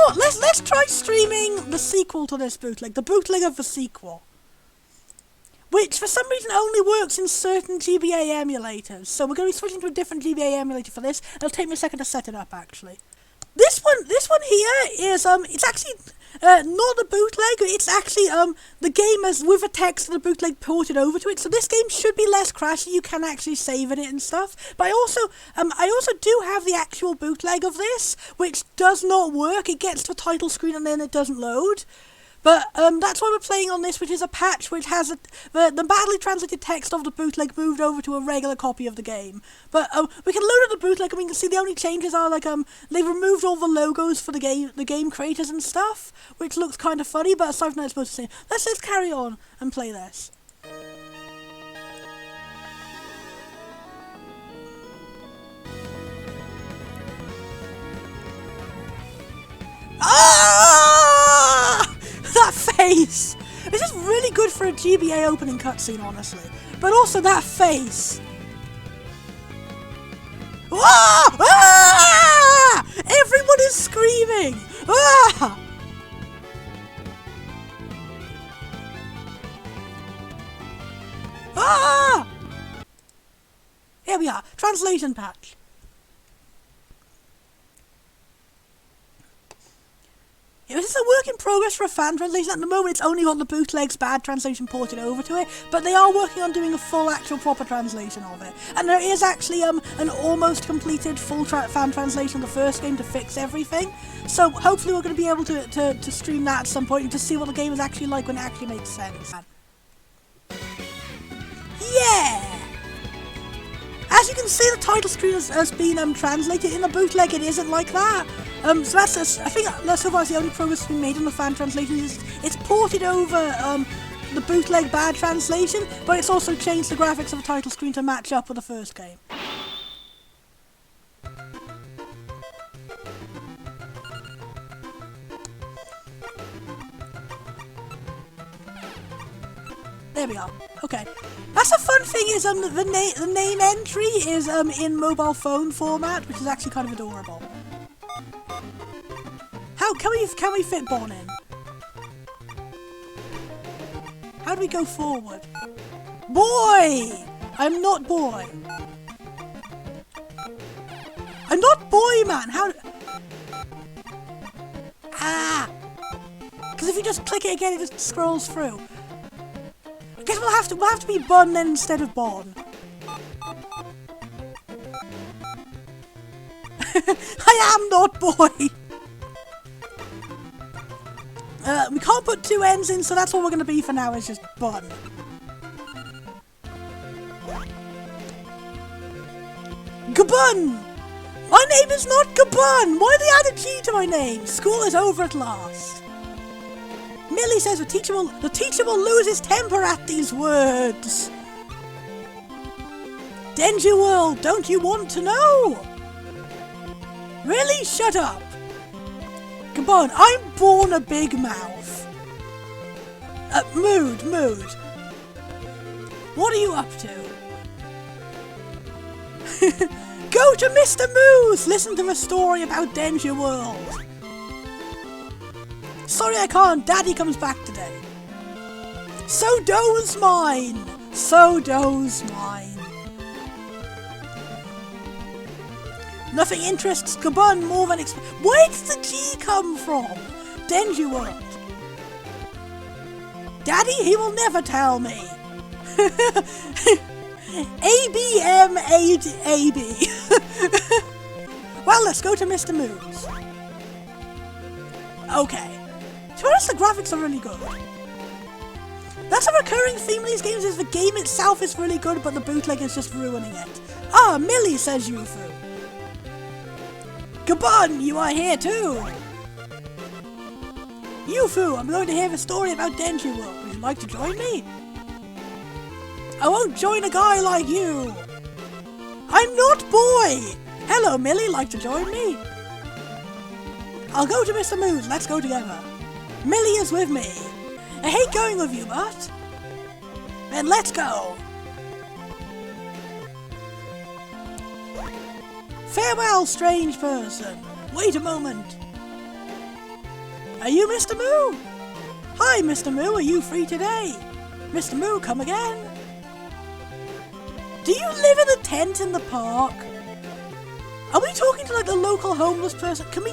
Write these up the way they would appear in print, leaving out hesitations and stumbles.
what? Let's try streaming the sequel to this bootleg, the bootleg of the sequel, which for some reason only works in certain GBA emulators. So we're going to be switching to a different GBA emulator for this. It'll take me a second to set it up, actually. This one here is it's actually not a bootleg. It's actually the game as with a text of the bootleg ported over to it. So this game should be less crashy. You can actually save in it and stuff. But I also do have the actual bootleg of this, which does not work. It gets to the title screen and then it doesn't load. But that's why we're playing on this, which is a patch which has the badly translated text of the bootleg moved over to a regular copy of the game. But we can load up the bootleg and we can see the only changes are like they've removed all the logos for the game creators and stuff, which looks kind of funny. But aside from that, it's supposed to say, let's carry on and play this. Ah! That face! This is really good for a GBA opening cutscene, honestly. But also that face. Ah! Ah! Everyone is screaming! Ah! Ah! Here we are. Translation patch. This is a work in progress for a fan translation. At the moment, it's only got the bootleg's bad translation ported over to it, but they are working on doing a full, actual, proper translation of it. And there is actually an almost completed full fan translation of the first game to fix everything. So hopefully we're going to be able to stream that at some point and to see what the game is actually like when it actually makes sense. Yeah! As you can see, the title screen has been translated. In the bootleg, it isn't like that. So that's I think that's so far the only progress that's been made on the fan translation. It's ported over the bootleg bad translation, but it's also changed the graphics of the title screen to match up with the first game. There we are. Okay. That's a fun thing is the name entry is in mobile phone format, which is actually kind of adorable. How can we fit Bon in? How do we go forward? Boy! I'm not boy. I'm not boy, man. How? Ah! Because if you just click it again, it just scrolls through. I guess we'll have to be Bun then instead of Bon. I am not boy. We can't put two N's in, so that's what we're going to be for now, is just Bun. Gabun! My name is not Gabun! Why they add a G to my name? School is over at last. Millie says the teacher will lose his temper at these words. Denji World, don't you want to know? Really? Shut up. Come on, I'm born a big mouth. Mood. What are you up to? Go to Mr. Moose! Listen to a story about Denji World. Sorry I can't, Daddy comes back today. So does mine. Nothing interests Gabun more than where did the G come from? Denji World. Daddy, he will never tell me. A-B-M-A-B. Well, let's go to Mr. Moose. Okay. To be honest, the graphics are really good. That's a recurring theme in these games, is the game itself is really good, but the bootleg is just ruining it. Ah, Millie, says Yufu. Gabun, you are here too! Yufu, I'm going to hear a story about Denji World. Would you like to join me? I won't join a guy like you! I'm not boy! Hello, Millie, like to join me? I'll go to Mr. Moose, let's go together. Millie is with me. I hate going with you, but... Then let's go! Farewell, strange person. Wait a moment. Are you Mr. Moo? Hi, Mr. Moo, are you free today? Mr. Moo, come again. Do you live in a tent in the park? Are we talking to like the local homeless person? Can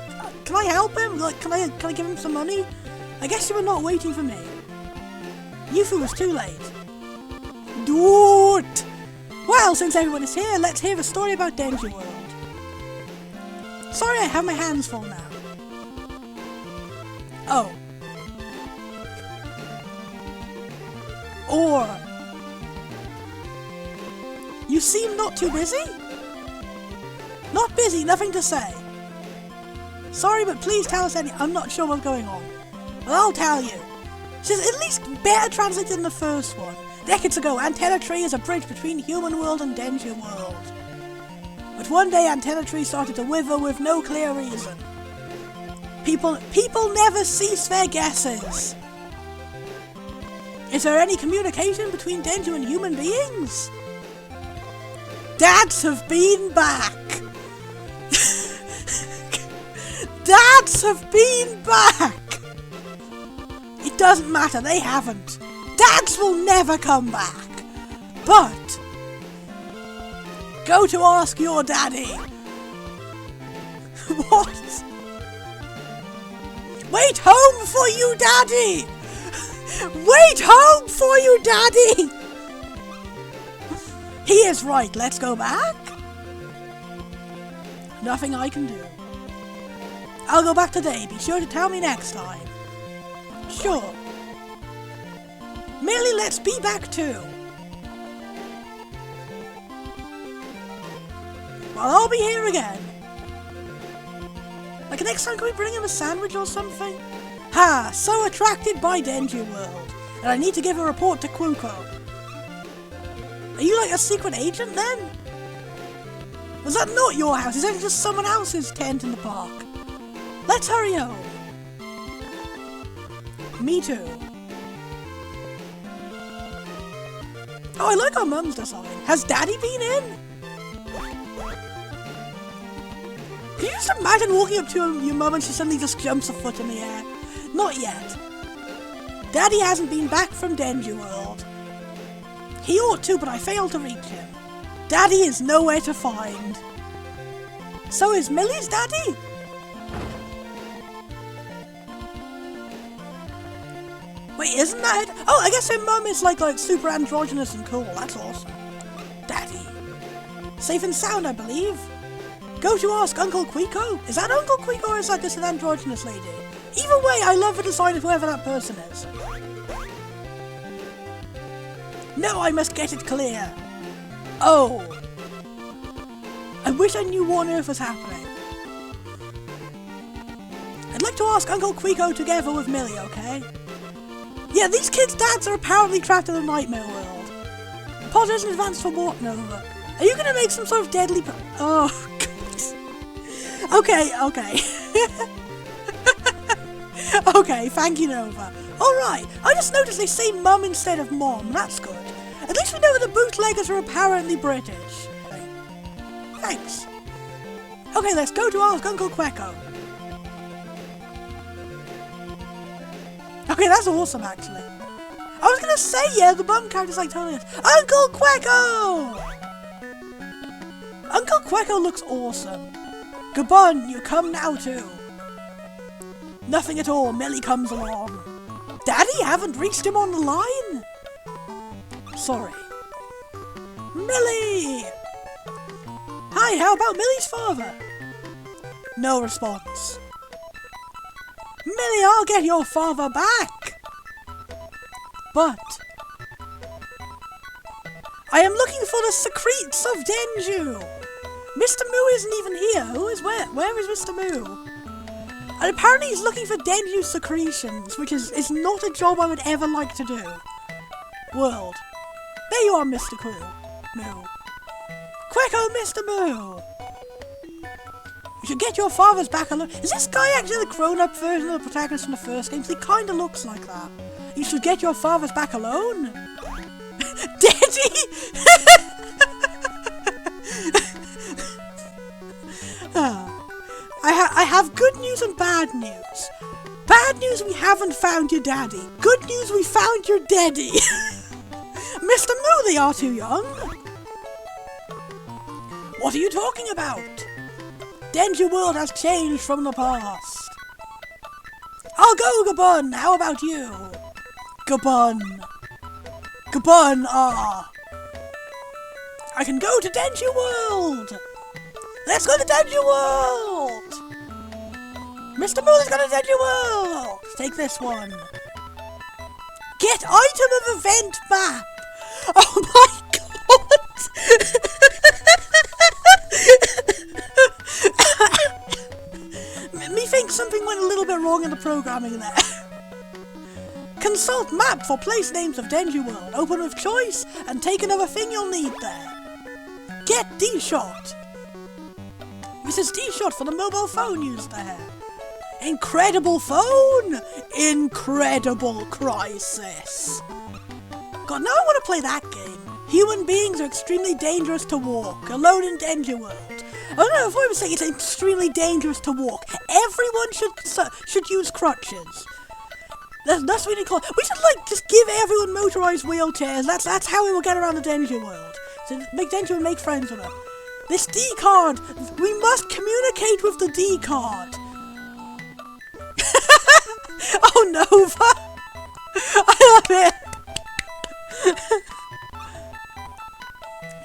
I help him? Like, can I give him some money? I guess you were not waiting for me. Yufu was too late. Dude! Well, since everyone is here, let's hear a story about Denji World. Sorry, I have my hands full now. Oh. Or... You seem not too busy? Not busy, nothing to say. Sorry, but please tell us I'm not sure what's going on. Well, I'll tell you. She's at least better translated than the first one. Decades ago, Antenna Tree is a bridge between human world and Denji world. But one day, Antenna Tree started to wither with no clear reason. People never cease their guesses. Is there any communication between Denji and human beings? Dads have been back! Dads have been back! It doesn't matter, they haven't. Dads will never come back. But... go to ask your daddy. What? Wait home for you, daddy! Wait home for you, daddy! He is right, let's go back? Nothing I can do. I'll go back today, be sure to tell me next time. Sure. Millie, let's be back too. Well, I'll be here again. Like next time, can we bring him a sandwich or something? Ha! So attracted by Denji World. And I need to give a report to Kuko. Are you like a secret agent then? Was that not your house? Is that just someone else's tent in the park? Let's hurry home. Me too. Oh, I like our mum's design. Has Daddy been in? Can you just imagine walking up to your mum and she suddenly just jumps a foot in the air? Not yet. Daddy hasn't been back from Denji World. He ought to, but I failed to reach him. Daddy is nowhere to find. So is Millie's daddy? Wait, isn't that it? Oh, I guess her mum is like super androgynous and cool. That's awesome. Daddy. Safe and sound, I believe. Go to ask Uncle Quico. Is that Uncle Quico or is that just an androgynous lady? Either way, I love the design of whoever that person is. No, I must get it clear. Oh. I wish I knew what on earth was happening. I'd like to ask Uncle Quico together with Millie, okay? Yeah, these kids' dads are apparently trapped in a nightmare world. Apologize in advance for what, Nova? Are you gonna make some sort of deadly oh, God. Okay. Okay, thank you, Nova. Alright, I just noticed they say mum instead of mom. That's good. At least we know the bootleggers are apparently British. Thanks. Okay, let's go to ask Uncle Quecko. Okay, that's awesome, actually. I was gonna say, yeah, the bum character's like telling us, Uncle Quecko! Uncle Quecko looks awesome. Gabon, you come now too. Nothing at all, Millie comes along. Daddy, haven't reached him on the line? Sorry. Millie! Hi, how about Millie's father? No response. Millie, I'll get your father back! But... I am looking for the secrets of Denju! Mr. Moo isn't even here. Who is where? Where is Mr. Moo? And apparently he's looking for Denju secretions, which is not a job I would ever like to do. World. There you are, Mr. Moo. Quecko, Mr. Moo! You should get your fathers back alone. Is this guy actually the grown-up version of the protagonist from the first game? He kinda looks like that. You should get your fathers back alone? Deady! I have good news and bad news. Bad news, we haven't found your daddy. Good news, we found your Deady. Mr. Moo, they are too young. What are you talking about? Denji World has changed from the past. I'll go, Gabun. How about you? Gabun. Gabun, I can go to Denji World. Let's go to Denji World. Mr. Moo, let's go to Denji World. Take this one. Get item of event map. Oh my god. Methinks something went a little bit wrong in the programming there. Consult map for place names of Denji World. Open with choice and take another thing you'll need there. Get D-Shot. This is D-Shot for the mobile phone used there. Incredible phone! Incredible crisis. God, now I want to play that game. Human beings are extremely dangerous to walk, alone in Denji World. I don't know if I was saying it's extremely dangerous to walk. Everyone should use crutches. That's really cool. We should just give everyone motorized wheelchairs. That's how we will get around the Denji World. So make Denji World, make friends with them. This D card, we must communicate with the D card. Oh, Nova! I love it!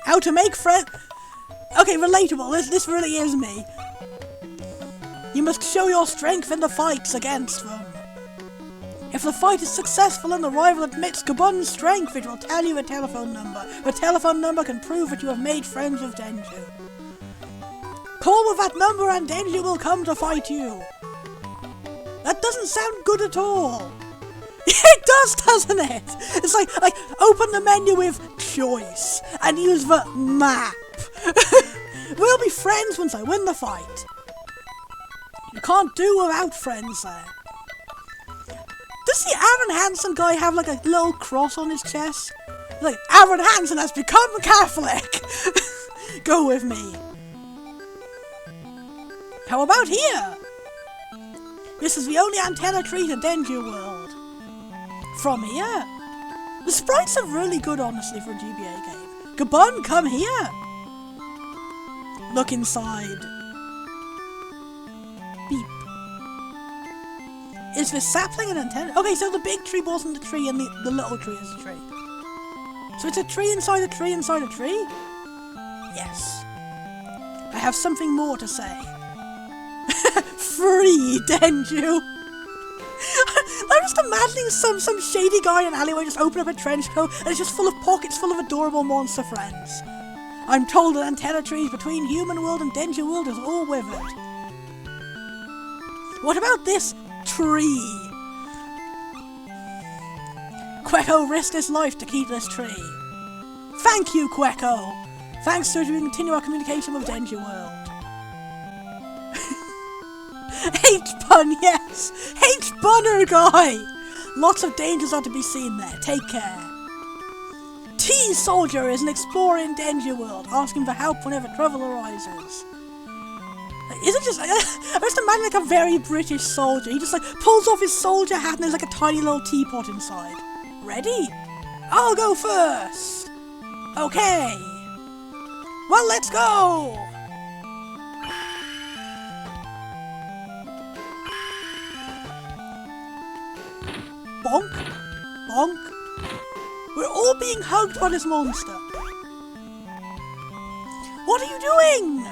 How to make friends... Okay, relatable. This really is me. You must show your strength in the fights against them. If the fight is successful and the rival admits Gabun's strength, it will tell you a telephone number. The telephone number can prove that you have made friends with Denji. Call with that number and Denji will come to fight you. That doesn't sound good at all. It does, doesn't it? It's like open the menu with choice and use the map. We'll be friends once I win the fight. You can't do without friends there. Does the Aaron Hansen guy have like a little cross on his chest? Like, Aaron Hansen has become Catholic. Go with me. How about here? This is the only antenna tree to Denji World. From here? The sprites are really good, honestly, for a GBA game. Gabun, come here. Look inside. Beep. Is this sapling an antenna? Okay, so the big tree wasn't a tree and the little tree is a tree. So it's a tree inside a tree inside a tree? Yes. I have something more to say. Free, Denju! I'm just imagining some shady guy in an alleyway just open up a trench coat and it's just full of pockets full of adorable monster friends. I'm told that antenna trees between Human World and Denji World is all withered. What about this tree? Quecko risked his life to keep this tree. Thank you, Quecko! Thanks to you, we continue our communication with Denji World. H-Bun, yes! H-Bunner guy! Lots of dangers are to be seen there. Take care. T-Soldier is an explorer in Denji World, asking for help whenever trouble arises. Is it just... I just imagine like a very British soldier. He just pulls off his soldier hat and there's like a tiny little teapot inside. Ready? I'll go first! Okay! Well, let's go! Bonk! Bonk! We're all being hugged by this monster. What are you doing?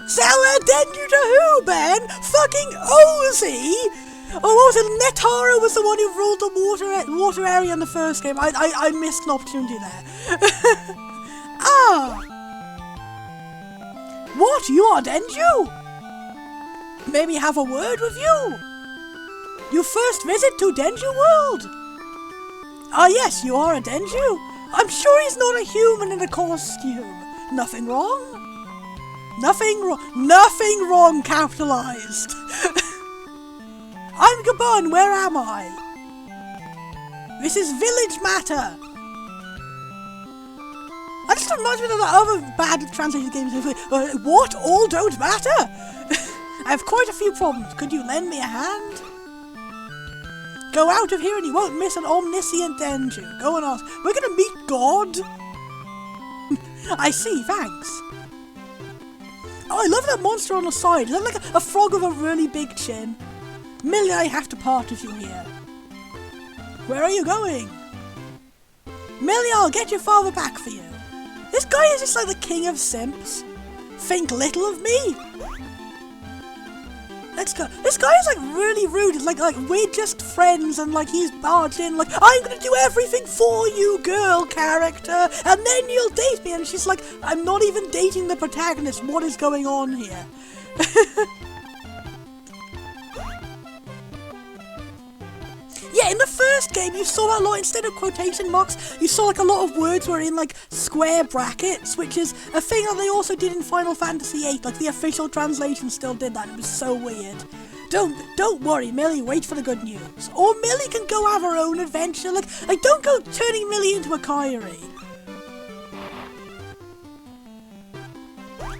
Zella Denju to who, Ben? Fucking Ozzy? Oh, what was it? Netara was the one who ruled the water area in the first game. I missed an opportunity there. Ah! What? You are Denju? Maybe have a word with you? Your first visit to Denju World? Ah yes, you are a Denju. I'm sure he's not a human in a costume. Nothing wrong? Nothing wrong. Nothing wrong, capitalized. I'm Gabun, where am I? This is Village Matter. I just just reminds me of that other bad translated games. What? All don't matter? I have quite a few problems. Could you lend me a hand? Go out of here and you won't miss an omniscient Denju. Go and ask. We're gonna meet God? I see, thanks. Oh, I love that monster on the side. Is that like a frog with a really big chin? Millie, I have to part with you here. Where are you going? Millie, I'll get your father back for you. This guy is just like the king of simps. Think little of me. Let's go. This guy is like really rude. It's like we're just friends, and like he's barged in like, I'm gonna do everything for you, girl character, and then you'll date me. And she's like, I'm not even dating the protagonist. What is going on here? Yeah, in the first game you saw a lot, instead of quotation marks, you saw like a lot of words were in like square brackets, which is a thing that they also did in Final Fantasy VIII. Like the official translation still did that. It was so weird. Don't worry, Millie, wait for the good news. Or Millie can go have her own adventure. Like don't go turning Millie into a Kyrie.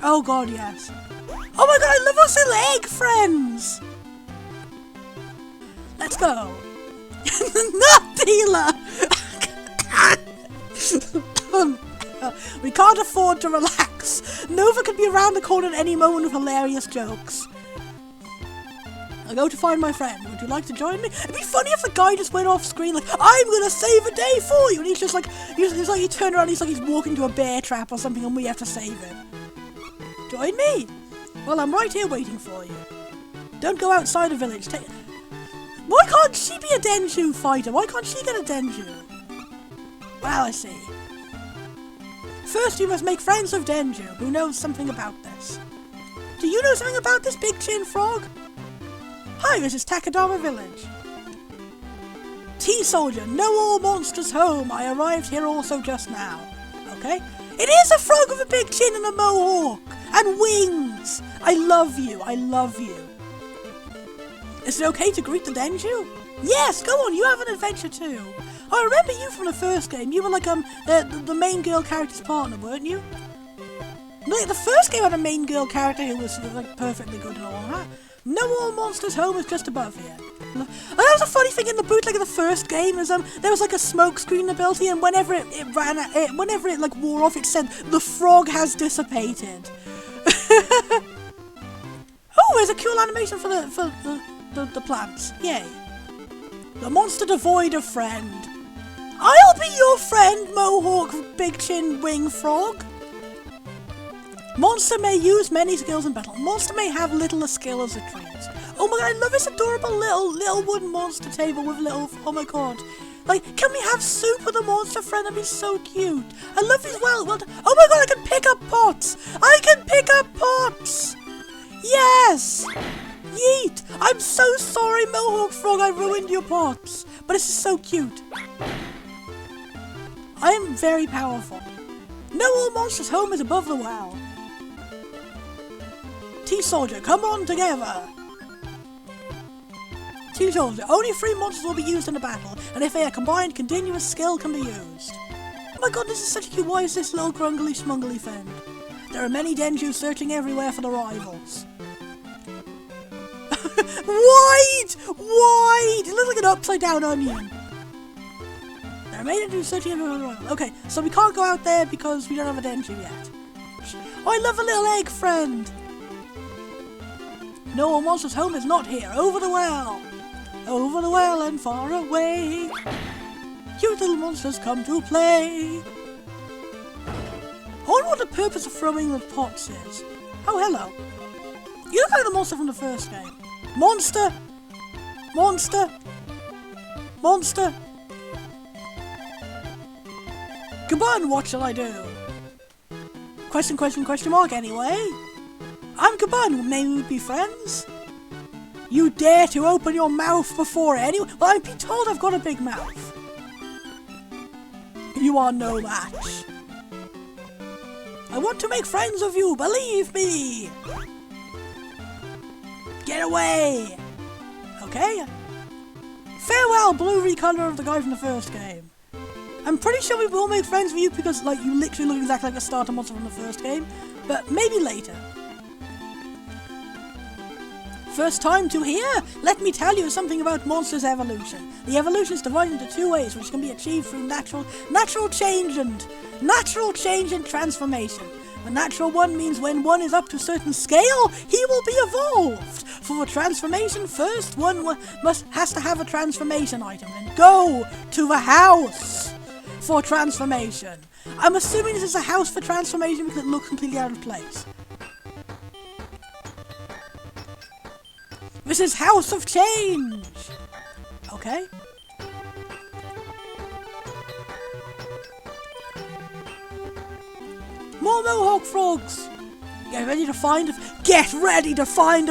Oh god, yes. Oh my god, I love us little egg friends! Let's go. Not dealer! We can't afford to relax. Nova could be around the corner at any moment with hilarious jokes. I'll go to find my friend. Would you like to join me? It'd be funny if the guy just went off screen like, I'm gonna save a day for you, and he's just like, he's like, he turned around, he's like he's walking to a bear trap or something, and we have to save him. Join me? Well, I'm right here waiting for you. Don't go outside the village. Why can't she be a Denju fighter? Why can't she get a Denju? Well, I see. First, you must make friends with Denju, who knows something about this. Do you know something about this big chin frog? Hi, this is Takadama Village. T-Soldier, know all monsters home. I arrived here also just now. Okay? It is a frog with a big chin and a mohawk! And wings! I love you, I love you. Is it okay to greet the Denju? Yes, go on, you have an adventure too. I remember you from the first game. You were like the main girl character's partner, weren't you? Like, the first game had a main girl character who was like perfectly good and all that. No All Monsters Home is just above here. And that was a funny thing in the bootleg of the first game is there was like a smoke screen ability, and whenever it like wore off, it said the frog has dissipated. Oh, there's a cool animation for the plants. Yay. The monster devoid of friend. I'll be your friend, Mohawk Big Chin Wing Frog. Monster may use many skills in battle. Monster may have little a skill as a trees. Oh my god, I love this adorable little wooden monster table with little, oh my god. Like, can we have soup with a monster friend? That'd be so cute. I love these oh my god, I can pick up pots. I can pick up pots. Yes. Yeet. I'm so sorry, Mohawk Frog, I ruined your pots. But this is so cute. I am very powerful. No All Monsters Home is above the well. T-Soldier, come on together! T-Soldier, only 3 monsters will be used in a battle, and if they are combined, continuous skill can be used. Oh my god, this is such a cute, why is this little grungly smungly friend? There are many Denju searching everywhere for the rivals. Wide! Wide! It looks like an upside down onion. There are many Denju searching everywhere for the rivals. Okay, so we can't go out there because we don't have a Denju yet. Oh, I love a little egg friend! No All Monsters Home is not here. Over the well. Over the well and far away. Cute little monsters come to play. I wonder what the purpose of throwing the pots is. Oh, hello. You look like the monster from the first game. Monster. Monster. Monster. Goodbye, and what shall I do? Question mark anyway. I'm Kaban, maybe we'd be friends? You dare to open your mouth before anyone? Well, I've been told I've got a big mouth. You are no match. I want to make friends with you, believe me! Get away! Okay? Farewell, blue recolor of the guy from the first game. I'm pretty sure we will make friends with you because, like, you literally look exactly like the starter monster from the first game. But maybe later. First time to hear? Let me tell you something about monsters' evolution. The evolution is divided into two ways, which can be achieved through natural change and transformation. The natural one means when one is up to a certain scale, he will be evolved. For a transformation, first one has to have a transformation item and go to the house for transformation. I'm assuming this is a house for transformation because it looks completely out of place. This is House of Change! Okay. More Mohawk frogs! Get ready to find a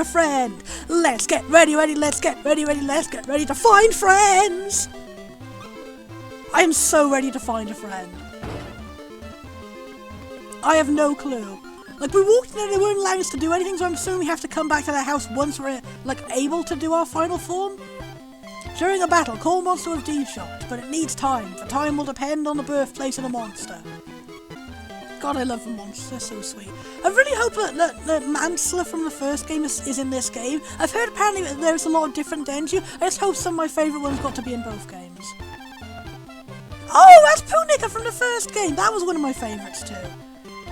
friend! Let's get ready to find friends! I am so ready to find a friend. I have no clue. Like, we walked in and they weren't allowing us to do anything, so I'm assuming we have to come back to that house once we're, like, able to do our final form. During a battle, call monster with D-shot, but it needs time, for time will depend on the birthplace of the monster. God, I love the monsters, they're so sweet. I really hope that Mansler from the first game is in this game. I've heard apparently that there's a lot of different Denju. I just hope some of my favourite ones got to be in both games. Oh, that's Punika from the first game! That was one of my favourites too.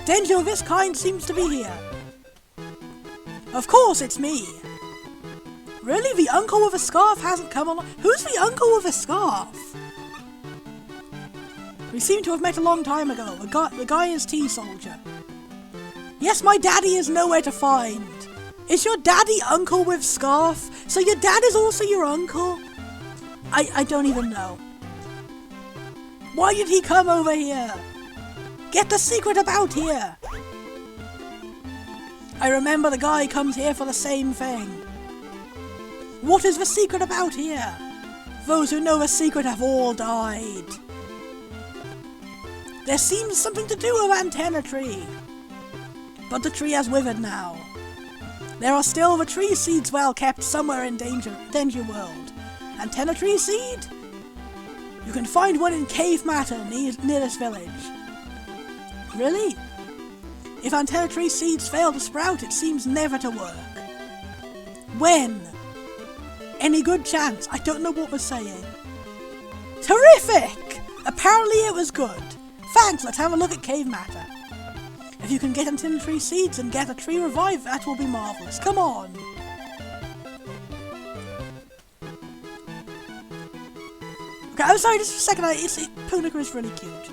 Denju of this kind seems to be here. Of course, it's me. Really? The uncle with a scarf hasn't come along? Who's the uncle with a scarf? We seem to have met a long time ago. The guy is T-Soldier. Yes, my daddy is nowhere to find. Is your daddy uncle with scarf? So your dad is also your uncle? I don't even know. Why did he come over here? Get the secret about here! I remember the guy comes here for the same thing. What is the secret about here? Those who know the secret have all died. There seems something to do with Antenna Tree. But the tree has withered now. There are still the tree seeds well kept somewhere in Danger World. Antenna Tree seed? You can find one in Cave Matter near this village. Really? If Antenna Tree seeds fail to sprout, it seems never to work. When? Any good chance? I don't know what we're saying. Terrific! Apparently it was good. Thanks, let's have a look at Cave Matter. If you can get Antenna Tree seeds and get a tree revived, that will be marvellous. Come on! Okay, I'm sorry, just for a second, Punika is really cute.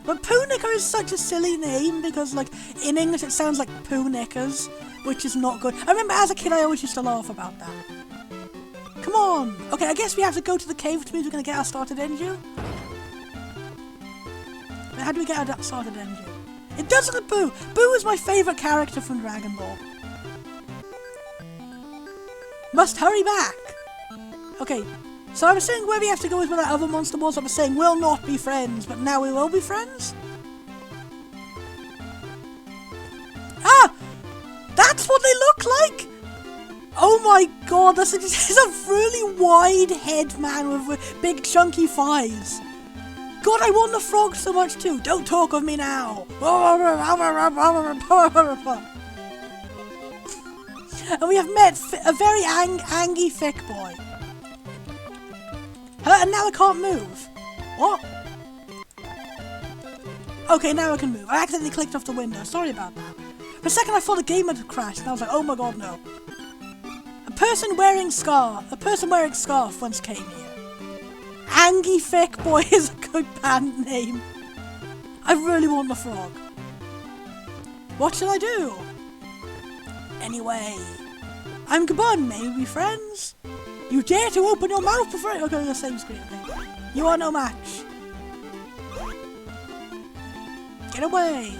But Punika is such a silly name because, like, in English it sounds like Poo-knickers, which is not good. I remember as a kid I always used to laugh about that. Come on! Okay, I guess we have to go to the cave, which means we're going to get our started Denju. How do we get our started Denju? It does look at Boo! Boo is my favourite character from Dragon Ball. Must hurry back! Okay, so I was saying where we have to go is where that other monster was. I was saying we'll not be friends, but now we will be friends? Ah! That's what they look like! Oh my god, this is a really wide head man with big chunky thighs. God, I want the frog so much too. Don't talk with me now. And we have met a very angy thick boy. And now I can't move. What? Okay, now I can move. I accidentally clicked off the window. Sorry about that. For a second I thought the game had crashed and I was like, oh my god, no. A person wearing scarf once came here. Angy Thick Boy is a good band name. I really want the frog. What shall I do? Anyway, I'm Gabon, may we be friends? You dare to open your mouth before I go to the same screen, okay? You are no match. Get away.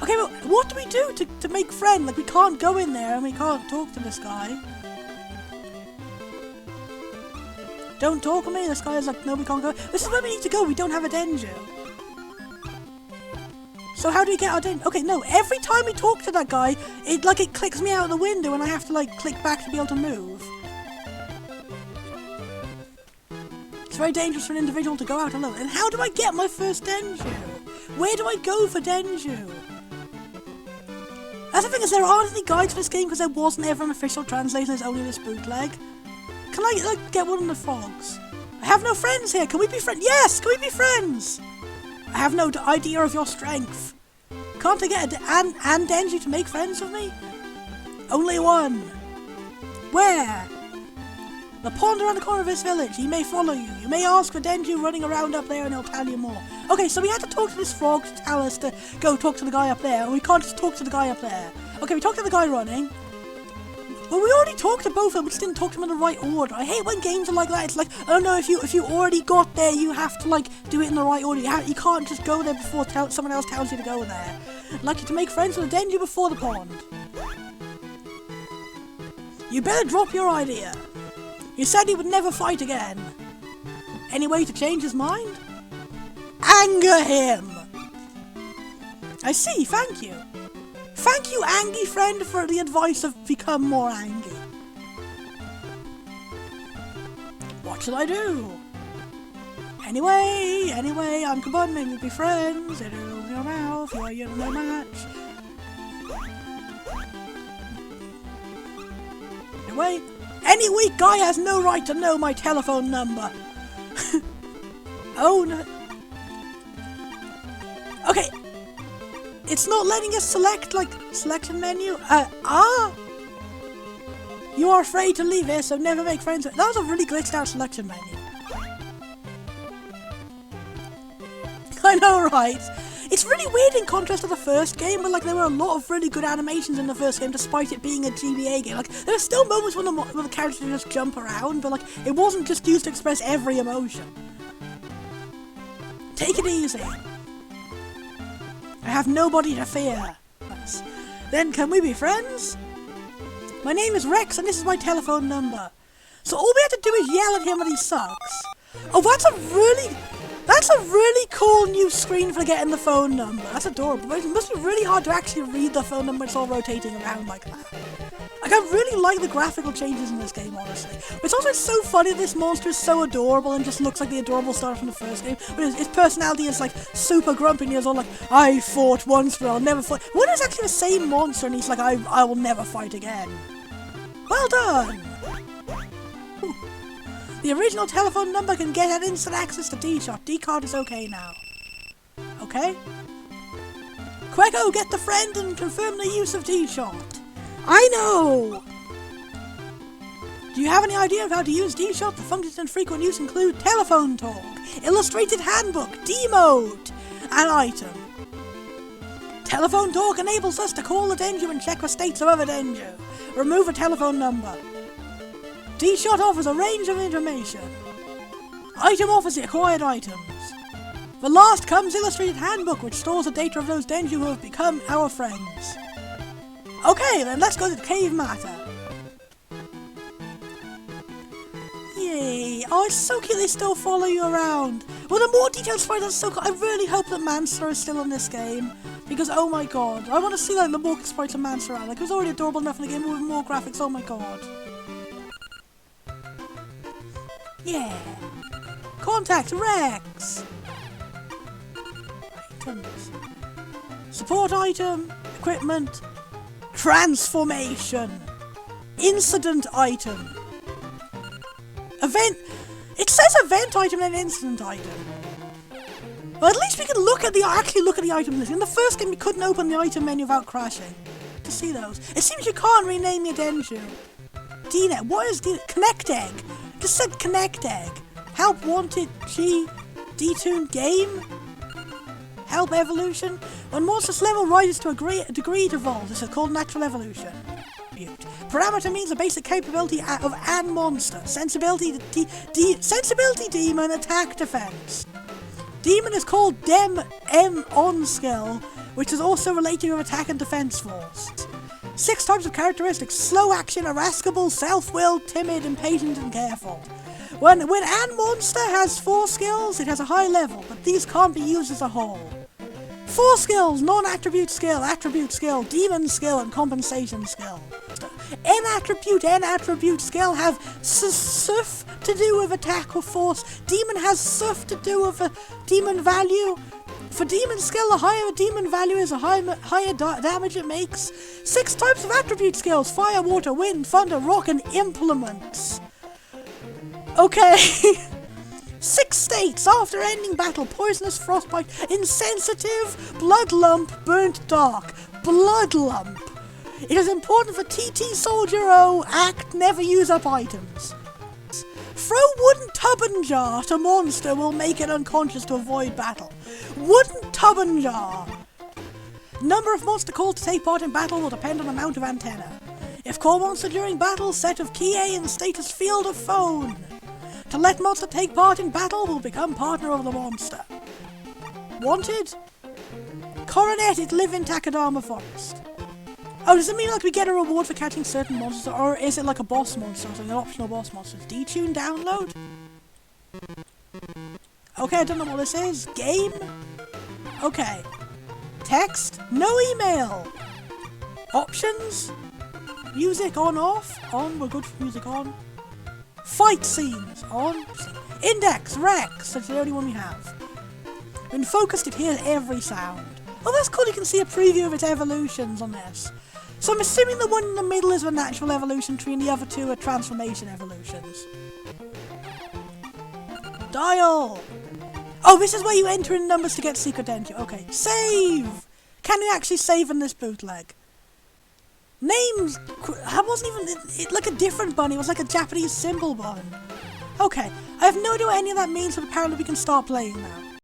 Okay, but what do we do to make friends? Like, we can't go in there and we can't talk to this guy. Don't talk with me. This guy is like, no, we can't go. This is where we need to go. We don't have a Denju. So how do we get our Denju? Okay, no. Every time we talk to that guy, it clicks me out the window and I have to, like, click back to be able to move. It's very dangerous for an individual to go out alone. And how do I get my first Denju? Where do I go for Denju? That's the thing, is there aren't any guides for this game because there wasn't ever an official translation, there's only this bootleg. Can I, like, get one of the frogs? I have no friends here, can we be friends? Yes, can we be friends? I have no idea of your strength. Can't I get an Denji to make friends with me? Only one. Where? The pond around the corner of this village. He may follow you. You may ask for Denji running around up there and he'll tell you more. Okay, so we had to talk to this frog to tell us to go talk to the guy up there. And we can't just talk to the guy up there. Okay, we talked to the guy running. Well, we already talked to both of them. We just didn't talk to them in the right order. I hate when games are like that. It's like, oh no, if you already got there, you have to, like, do it in the right order. You can't just go there before someone else tells you to go there. I'd like you to make friends with a Denji before the pond. You better drop your idea. You said he would never fight again. Any way to change his mind? Anger him! I see, thank you. Thank you, Angy friend, for the advice of become more angry. What should I do? Anyway, I'm Kabun, maybe be friends. It is your mouth, you're no match. Anyway, any weak guy has no right to know my telephone number. Oh no. Okay. It's not letting us select, like, selection menu. You are afraid to leave here, so never make friends with. That was a really glitched out selection menu. I know, right? It's really weird in contrast to the first game, but, like, there were a lot of really good animations in the first game, despite it being a GBA game. Like, there are still moments when the characters just jump around, but, like, it wasn't just used to express every emotion. Take it easy. I have nobody to fear. Nice. Then can we be friends? My name is Rex and this is my telephone number. So all we have to do is yell at him when he sucks. Oh, that's a really cool new screen for getting the phone number. That's adorable. But it must be really hard to actually read the phone number. It's all rotating around like that. Like, I really like the graphical changes in this game, honestly. But it's also so funny that this monster is so adorable and just looks like the adorable star from the first game. But his personality is, like, super grumpy and he's all like, I fought once, but I'll never fight. What is actually the same monster and he's like, I will never fight again. Well done! Whew. The original telephone number can get an instant access to D-Shot. D-Card is okay now. Okay? Quego, get the friend and confirm the use of D-Shot. I know! Do you have any idea of how to use D-Shot? The functions in frequent use include telephone talk, illustrated handbook, D-mode, and item. Telephone talk enables us to call the Denju and check for states of other Denju. Remove a telephone number. D-Shot offers a range of information. Item offers the acquired items. The last comes illustrated handbook, which stores the data of those Denju who have become our friends. Okay, then let's go to the cave matter. Yay! Oh, it's so cute they still follow you around. Well, the more detailed sprites are so cool. I really hope that Manster is still in this game. Because, oh my god, I want to see, like, the more sprites of Manster around. Like, it was already adorable enough in the game with more graphics, oh my god. Yeah. Contact Rex. Items. Support item. Equipment. Transformation. Incident item. Event. It says event item and incident item. Well, at least we can actually look at the item list. In the first game, you couldn't open the item menu without crashing to see those. It seems you can't rename your Denju. DNet. What is DNet? Connect Egg. Just said Connect Egg. Help Wanted G. Detune Game. Help Evolution. When monster's level rises to a degree it evolves. This is called Natural Evolution. Parameter means the basic capability of an monster. Sensibility Demon, Attack, Defense. Demon is called On skill, which is also related to attack and defense force. 6 types of characteristics: slow action, irascible, self-willed, timid, impatient, and careful. When an monster has 4 skills, it has a high level, but these can't be used as a whole. 4 skills: non-attribute skill, attribute skill, demon skill, and compensation skill. N attribute skill have surf to do with attack or force. Demon has surf to do with a demon value. For demon skill, the higher a demon value is, the higher damage it makes. 6 types of attribute skills: fire, water, wind, thunder, rock, and implements. Okay. 6 states after ending battle: poisonous, frostbite, insensitive, blood lump, burnt dark. Blood lump. It is important for TT Soldier O, act, never use up items. Throw wooden tubbin jar to monster will make it unconscious to avoid battle. Wooden tubbin jar. Number of monster called to take part in battle will depend on amount of antenna. If call monster during battle, set of key A in status field of phone. To let monster take part in battle will become partner of the monster. Wanted? Coroneted, live in Takadama Forest. Oh, does it mean like we get a reward for catching certain monsters, or is it like a boss monster or something, an optional boss monster? Detune download? Okay, I don't know what this is. Game? Okay. Text? No email! Options? Music on, off? On, we're good for music on. Fight scenes? On. Index, Rex, that's the only one we have. When focused, it hears every sound. Oh, that's cool, you can see a preview of its evolutions on this. So I'm assuming the one in the middle is a natural evolution tree and the other 2 are transformation evolutions. Dial! Oh, this is where you enter in numbers to get secret entry. Okay, save! Can you actually save in this bootleg? Names! I wasn't even... like a different button, it was like a Japanese symbol button. Okay, I have no idea what any of that means, but apparently we can start playing now.